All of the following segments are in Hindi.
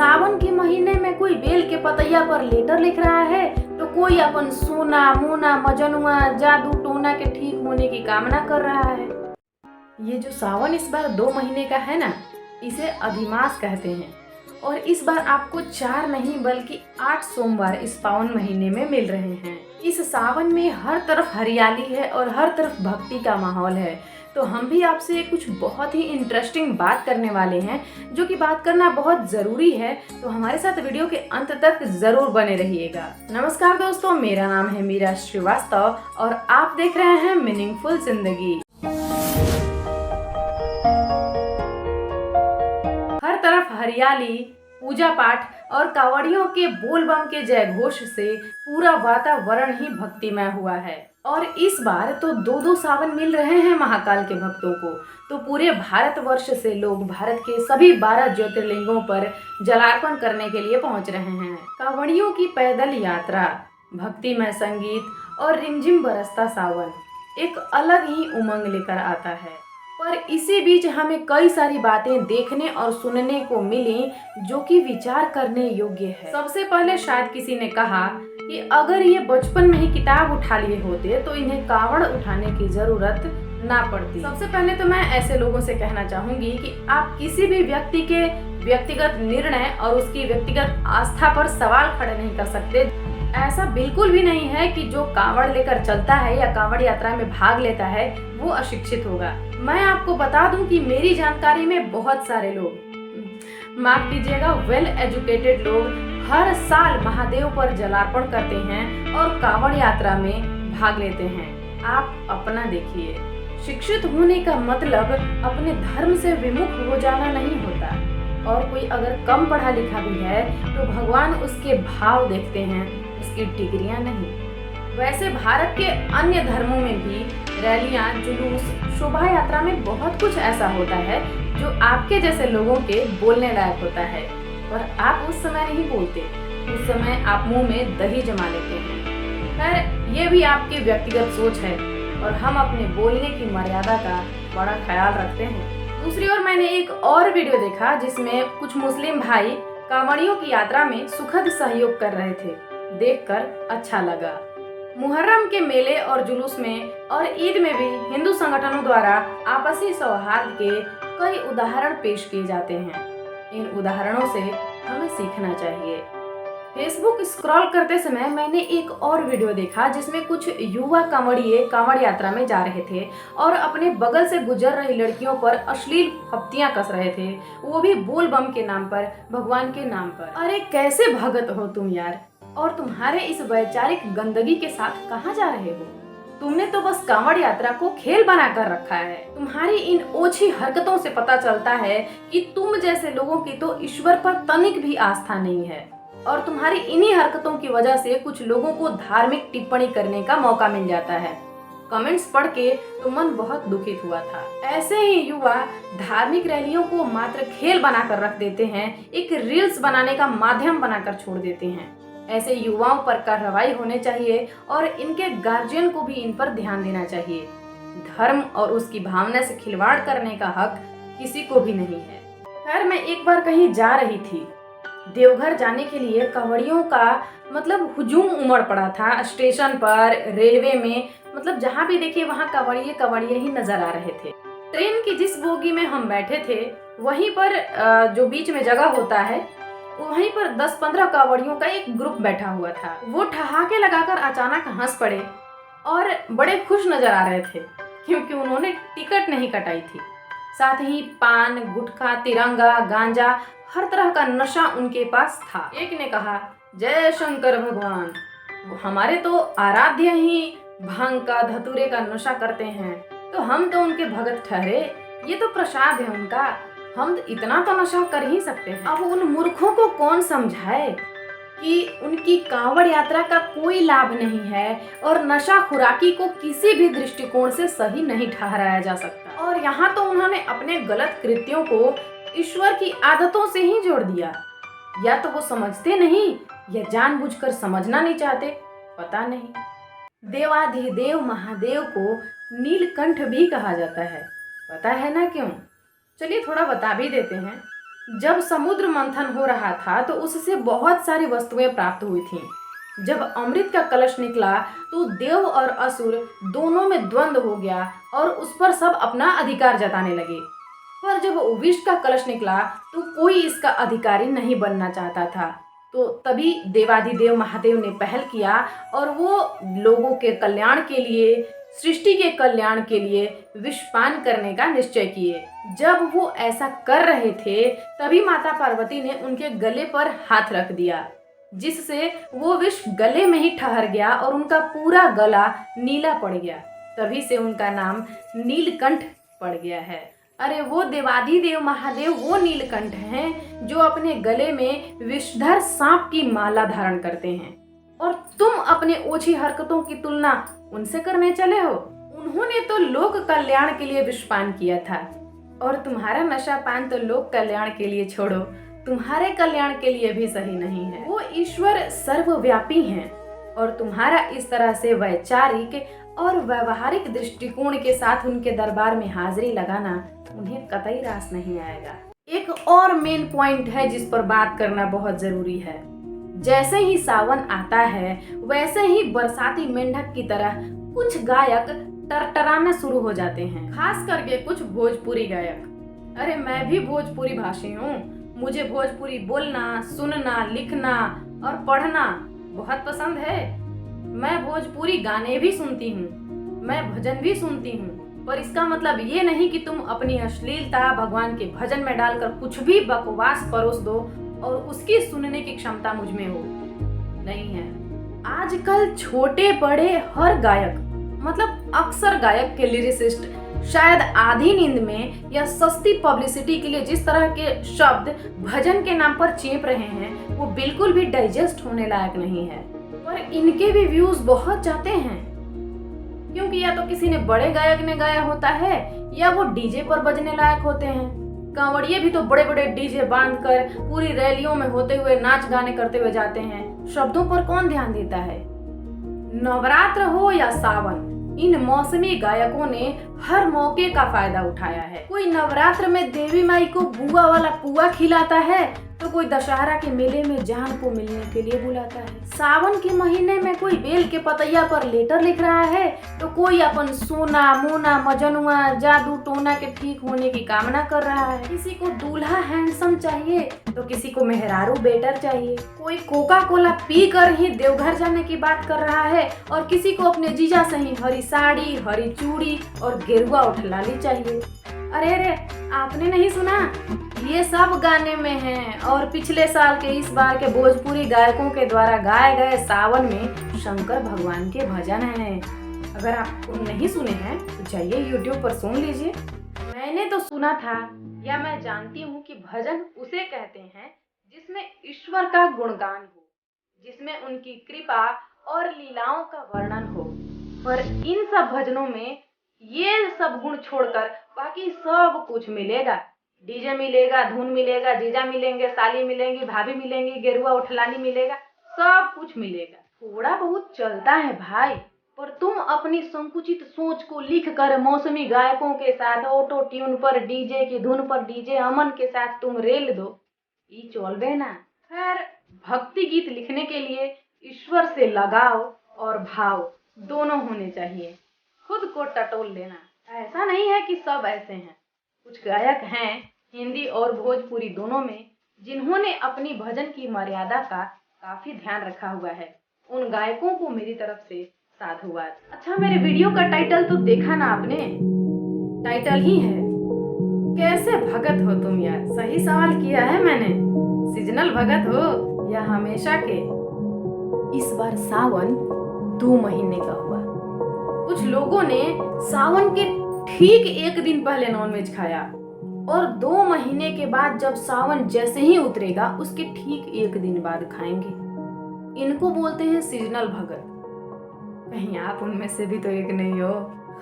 सावन के महीने में कोई बेल के पतैया पर लेटर लिख रहा है तो कोई अपन सोना मोना मजनुआ जादू टोना के ठीक होने की कामना कर रहा है। ये जो सावन इस बार 2 महीने का है ना, इसे अधिमास कहते हैं और इस बार आपको 4 नहीं बल्कि 8 सोमवार इस पावन महीने में मिल रहे हैं। इस सावन में हर तरफ हरियाली है और हर तरफ भक्ति का माहौल है। तो हम भी आपसे कुछ बहुत ही इंटरेस्टिंग बात करने वाले हैं, जो कि बात करना बहुत ज़रूरी है। तो हमारे साथ वीडियो के अंत तक ज़रूर बने रहिएगा। नमस्कार दोस्तों, मेरा नाम है मीरा श्रीवास्तव और आप देख रहे हैं मीनिंगफुल जिंदगी। हर तरफ हरियाली, पूजा पाठ और कांवड़ियों के बोल बम के जय घोष से पूरा वातावरण ही भक्तिमय हुआ है। और इस बार तो 2-2 सावन मिल रहे हैं महाकाल के भक्तों को। तो पूरे भारतवर्ष से लोग भारत के सभी 12 ज्योतिर्लिंगों पर जलार्पण करने के लिए पहुंच रहे हैं। कांवड़ियों की पैदल यात्रा, भक्तिमय संगीत और रिमझिम बरसता सावन एक अलग ही उमंग लेकर आता है। पर इसी बीच हमें कई सारी बातें देखने और सुनने को मिली जो कि विचार करने योग्य है। सबसे पहले शायद किसी ने कहा कि अगर ये बचपन में ही किताब उठा लिए होते तो इन्हें कावड़ उठाने की जरूरत ना पड़ती। सबसे पहले तो मैं ऐसे लोगों से कहना चाहूंगी कि आप किसी भी व्यक्ति के व्यक्तिगत निर्णय और उसकी व्यक्तिगत आस्था पर सवाल खड़े नहीं कर सकते। ऐसा बिल्कुल भी नहीं है कि जो कांवड़ लेकर चलता है या कांवड़ यात्रा में भाग लेता है वो अशिक्षित होगा। मैं आपको बता दूं कि मेरी जानकारी में बहुत सारे लोग, माफ कीजिएगा, वेल एजुकेटेड लोग हर साल महादेव पर जलार्पण करते हैं और कांवड़ यात्रा में भाग लेते हैं। आप अपना देखिए, शिक्षित होने का मतलब अपने धर्म से विमुख हो जाना नहीं होता। और कोई अगर कम पढ़ा लिखा भी है तो भगवान उसके भाव देखते हैं, उसकी डिग्रियां नहीं। वैसे भारत के अन्य धर्मों में भी रैलियां, जुलूस, शोभा यात्रा में बहुत कुछ ऐसा होता है जो आपके जैसे लोगों के बोलने लायक होता है, पर आप उस समय नहीं बोलते। उस समय आप मुंह में दही जमा लेते हैं। खैर, ये भी आपकी व्यक्तिगत सोच है और हम अपने बोलने की मर्यादा का बड़ा ख्याल रखते हैं। दूसरी ओर मैंने एक और वीडियो देखा जिसमें कुछ मुस्लिम भाई कांवड़ियों की यात्रा में सुखद सहयोग कर रहे थे। देखकर अच्छा लगा। मुहर्रम के मेले और जुलूस में और ईद में भी हिंदू संगठनों द्वारा आपसी सौहार्द के कई उदाहरण पेश किए जाते हैं। इन उदाहरणों से हमें सीखना चाहिए। फेसबुक स्क्रॉल करते समय मैंने एक और वीडियो देखा जिसमें कुछ युवा कांवड़िए कांवड़ यात्रा में जा रहे थे और अपने बगल से गुजर रही लड़कियों पर अश्लील फप्तियां कस रहे थे, वो भी बोल बम के नाम पर, भगवान के नाम पर। अरे कैसे भगत हो तुम यार, और तुम्हारे इस वैचारिक गंदगी के साथ कहाँ जा रहे हो? तुमने तो बस कांवड़ यात्रा को खेल बना कर रखा है। तुम्हारी इन ओछी हरकतों से पता चलता है कि तुम जैसे लोगों की तो ईश्वर पर तनिक भी आस्था नहीं है और तुम्हारी इन्हीं हरकतों की वजह से कुछ लोगों को धार्मिक टिप्पणी करने का मौका मिल जाता है। कमेंट्स पढ़ के तो मन बहुत दुखित हुआ था। ऐसे ही युवा धार्मिक रैलियों को मात्र खेल बनाकर रख देते हैं, एक रील्स बनाने का माध्यम बनाकर छोड़ देते हैं। ऐसे युवाओं पर कार्रवाई होने चाहिए और इनके गार्जियन को भी इन पर ध्यान देना चाहिए। धर्म और उसकी भावना से खिलवाड़ करने का हक किसी को भी नहीं है। खैर, मैं एक बार कहीं जा रही थी, देवघर जाने के लिए कांवड़ियों का मतलब हुजूम उमड़ पड़ा था। स्टेशन पर, रेलवे में, मतलब जहाँ भी देखिए वहाँ कांवड़िए ही नजर आ रहे थे। ट्रेन की जिस बोगी में हम बैठे थे वहीं पर जो बीच में जगह होता है वहीं पर 10-15 कांवड़ियों का एक ग्रुप बैठा हुआ था। वो ठहाके लगाकर अचानक हंस पड़े और बड़े खुश नजर आ रहे थे क्योंकि उन्होंने टिकट नहीं कटाई थी। साथ ही पान, गुटखा, तिरंगा, गांजा, हर तरह का नशा उनके पास था। एक ने कहा, जय शंकर भगवान, हमारे तो आराध्य ही भांग का, धतूरे का नशा करते हैं तो हम तो उनके भगत ठहरे, ये तो प्रसाद है उनका, हम इतना तो नशा कर ही सकते हैं। अब उन मूर्खों को कौन समझाए कि उनकी कांवड़ यात्रा का कोई लाभ नहीं है और नशा खुराकी को किसी भी दृष्टिकोण से सही नहीं ठहराया जा सकता। और यहाँ तो उन्होंने अपने गलत कृत्यों को ईश्वर की आदतों से ही जोड़ दिया। या तो वो समझते नहीं या जानबूझकर समझना नहीं चाहते, पता नहीं। देवाधिदेव महादेव को नीलकंठ भी कहा जाता है, पता है ना क्यों? चलिए थोड़ा बता भी देते हैं। जब समुद्र मंथन हो रहा था तो उससे बहुत सारी वस्तुएं प्राप्त हुई थीं। जब अमृत का कलश निकला तो देव और असुर दोनों में द्वंद्व हो गया और उस पर सब अपना अधिकार जताने लगे। पर जब विष का कलश निकला तो कोई इसका अधिकारी नहीं बनना चाहता था। तो तभी देवाधिदेव महादेव ने पहल किया और वो लोगों के कल्याण के लिए, सृष्टि के कल्याण के लिए विषपान करने का निश्चय किए। जब वो ऐसा कर रहे थे तभी माता पार्वती ने उनके गले पर हाथ रख दिया, जिससे वो विष गले में ही ठहर गया और उनका पूरा गला नीला पड़ गया। तभी से उनका नाम नीलकंठ पड़ गया है। अरे वो देवाधिदेव महादेव वो नीलकंठ हैं जो अपने गले में विषधर सांप की माला धारण करते हैं, और तुम अपने ओछी हरकतों की तुलना उनसे करने चले हो। उन्होंने तो लोक कल्याण के लिए विषपान किया था, और तुम्हारा नशा पान तो लोक कल्याण के लिए छोड़ो, तुम्हारे कल्याण के लिए भी सही नहीं है। वो ईश्वर सर्वव्यापी हैं, और तुम्हारा इस तरह से वैचारिक और व्यवहारिक दृष्टिकोण के साथ उनके दरबार में हाजिरी लगाना उन्हें कतई रास नहीं आएगा। एक और मेन पॉइंट है जिस पर बात करना बहुत जरूरी है। जैसे ही सावन आता है वैसे ही बरसाती मेंढक की तरह कुछ गायक टरटराना शुरू हो जाते हैं, खास करके कुछ भोजपुरी गायक। अरे मैं भी भोजपुरी भाषी हूँ, मुझे भोजपुरी बोलना, सुनना, लिखना और पढ़ना बहुत पसंद है। मैं भोजपुरी गाने भी सुनती हूँ, मैं भजन भी सुनती हूँ, पर इसका मतलब ये नहीं कि तुम अपनी अश्लीलता भगवान के भजन में डालकर कुछ भी बकवास परोस दो और उसकी सुनने की क्षमता मुझ में हो। नहीं है। आजकल छोटे बड़े हर गायक, मतलब अक्सर गायक के लिरिसिस्ट शायद आधी नींद में या सस्ती पब्लिसिटी के लिए जिस तरह के शब्द भजन के नाम पर चेप रहे हैं वो बिल्कुल भी डाइजेस्ट होने लायक नहीं है। पर इनके भी व्यूज बहुत जाते हैं, क्योंकि या तो किसी ने बड़े गायक ने गाया होता है या वो डीजे पर बजने लायक होते हैं। कांवड़िए भी तो बड़े बड़े डीजे बांधकर पूरी रैलियों में होते हुए नाच गाने करते हुए जाते हैं। शब्दों पर कौन ध्यान देता है? नवरात्र हो या सावन, इन मौसमी गायकों ने हर मौके का फायदा उठाया है। कोई नवरात्र में देवी माई को बुआ वाला पुआ खिलाता है तो कोई दशहरा के मेले में जान को मिलने के लिए बुलाता है। सावन के महीने में कोई बेल के पतैया पर लेटर लिख रहा है तो कोई अपन सोना मोना मजनुआ जादू टोना के ठीक होने की कामना कर रहा है। किसी को दूल्हा हैंडसम चाहिए तो किसी को मेहरारू बेटर चाहिए। कोई कोका कोला पी कर ही देवघर जाने की बात कर रहा है और किसी को अपने जीजा से ही हरी साड़ी, हरी चूड़ी और गेरुआ उठलाली चाहिए। अरे अरे, आपने नहीं सुना? ये सब गाने में है, और पिछले साल के इस बार के भोजपुरी गायकों के द्वारा गाए गए सावन में शंकर भगवान के भजन हैं। अगर आप नहीं सुने हैं तो जाइए YouTube पर सुन लीजिए। मैंने तो सुना था या मैं जानती हूँ कि भजन उसे कहते हैं जिसमें ईश्वर का गुणगान हो, जिसमें उनकी कृपा और लीलाओं का वर्णन हो। पर इन सब भजनों में ये सब गुण छोड़कर बाकी सब कुछ मिलेगा। डीजे मिलेगा, धुन मिलेगा, जीजा मिलेंगे, साली मिलेंगी, भाभी मिलेंगी, गेरुआ उठलानी मिलेगा, सब कुछ मिलेगा। थोड़ा बहुत चलता है भाई, पर तुम अपनी संकुचित सोच को लिख कर मौसमी गायकों के साथ ऑटो ट्यून पर डीजे की धुन पर डीजे अमन के साथ तुम रेल दो, ये चलबे ना। खैर, भक्ति गीत लिखने के लिए ईश्वर से लगाव और भाव दोनों होने चाहिए। खुद को टटोल लेना। ऐसा नहीं है कि सब ऐसे हैं, कुछ गायक हैं हिंदी और भोजपुरी दोनों में जिन्होंने अपनी भजन की मर्यादा का काफी ध्यान रखा हुआ है। उन गायकों को मेरी तरफ से साधुवाद। अच्छा, मेरे वीडियो का टाइटल तो देखा ना आपने? टाइटल ही है कैसे भगत हो तुम यार। सही सवाल किया है मैंने। सीजनल भगत हो या हमेशा के? इस बार सावन 2 महीने का हुआ। कुछ लोगों ने सावन के ठीक 1 दिन पहले नॉनवेज खाया, और 2 महीने के बाद जब सावन जैसे ही उतरेगा उसके ठीक 1 दिन बाद खाएंगे। इनको बोलते हैं सीजनल भगत। कहीं आप उनमें से भी तो एक नहीं हो?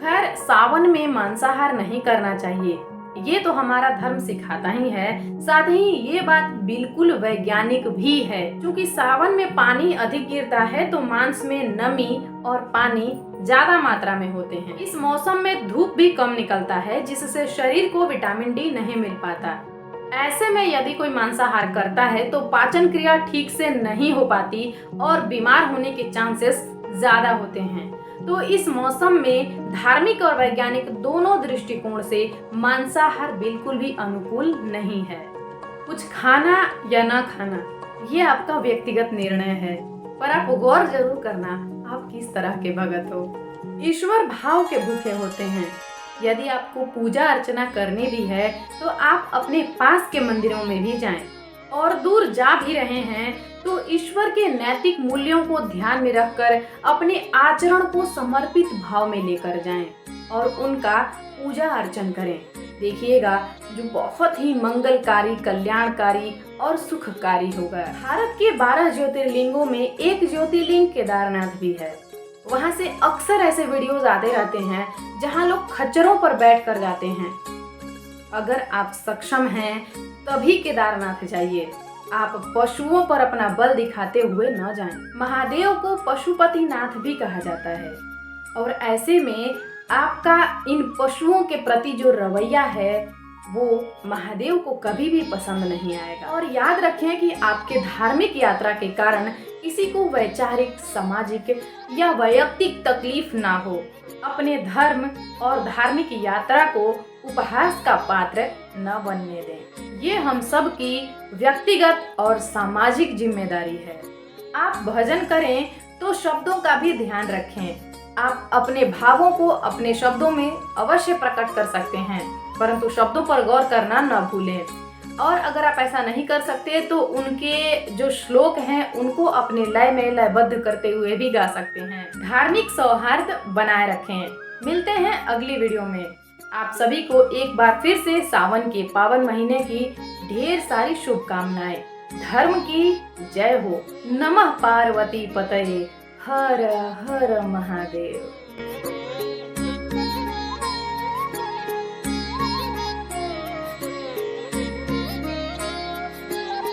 खैर, सावन में मांसाहार नहीं करना चाहिए, ये तो हमारा धर्म सिखाता ही है। साथ ही ये बात बिल्कुल वैज्ञानिक भी है, क्योंकि सावन में पानी अधिक गिरता है तो मांस में नमी और पानी ज्यादा मात्रा में होते हैं। इस मौसम में धूप भी कम निकलता है, जिससे शरीर को विटामिन डी नहीं मिल पाता। ऐसे में यदि कोई मांसाहार करता है तो पाचन क्रिया ठीक से नहीं हो पाती और बीमार होने के चांसेस ज्यादा होते हैं। तो इस मौसम में धार्मिक और वैज्ञानिक दोनों दृष्टिकोण से मांसाहार बिल्कुल भी अनुकूल नहीं है। कुछ खाना या ना खाना ये आपका व्यक्तिगत निर्णय है, पर आप गौर जरूर करना आप किस तरह के भगत हो। ईश्वर भाव के भूखे होते हैं। यदि आपको पूजा अर्चना करनी भी है तो आप अपने पास के मंदिरों में भी जाएं, और दूर जा भी रहे हैं तो ईश्वर के नैतिक मूल्यों को ध्यान में रखकर अपने आचरण को समर्पित भाव में लेकर जाएं और उनका पूजा अर्चन करें। देखिएगा जो बहुत ही मंगलकारी, कल्याणकारी और सुखकारी होगा। भारत के 12 ज्योतिर्लिंगों में एक ज्योतिर्लिंग केदारनाथ भी है। वहाँ से अक्सर ऐसे वीडियोस आते रहते हैं जहाँ लोग खच्चरों पर बैठ कर जाते हैं। अगर आप सक्षम हैं तभी केदारनाथ जाइए। आप पशुओं पर अपना बल दिखाते हुए न जाएं। महादेव को पशुपतिनाथ भी कहा जाता है, और ऐसे में आपका इन पशुओं के प्रति जो रवैया है वो महादेव को कभी भी पसंद नहीं आएगा। और याद रखें कि आपके धार्मिक यात्रा के कारण किसी को वैचारिक, सामाजिक या वैयक्तिक तकलीफ ना हो। अपने धर्म और धार्मिक यात्रा को उपहास का पात्र न बनने दें। ये हम सब की व्यक्तिगत और सामाजिक जिम्मेदारी है। आप भजन करें तो शब्दों का भी ध्यान रखें। आप अपने भावों को अपने शब्दों में अवश्य प्रकट कर सकते हैं, परंतु शब्दों पर गौर करना न भूलें। और अगर आप ऐसा नहीं कर सकते तो उनके जो श्लोक हैं उनको अपने लय में लयबद्ध करते हुए भी गा सकते हैं। धार्मिक सौहार्द बनाए रखें। मिलते हैं अगली वीडियो में। आप सभी को एक बार फिर से सावन के पावन महीने की ढेर सारी शुभकामनाएं। धर्म की जय हो। नमः पार्वती पतये। हर हर महादेव।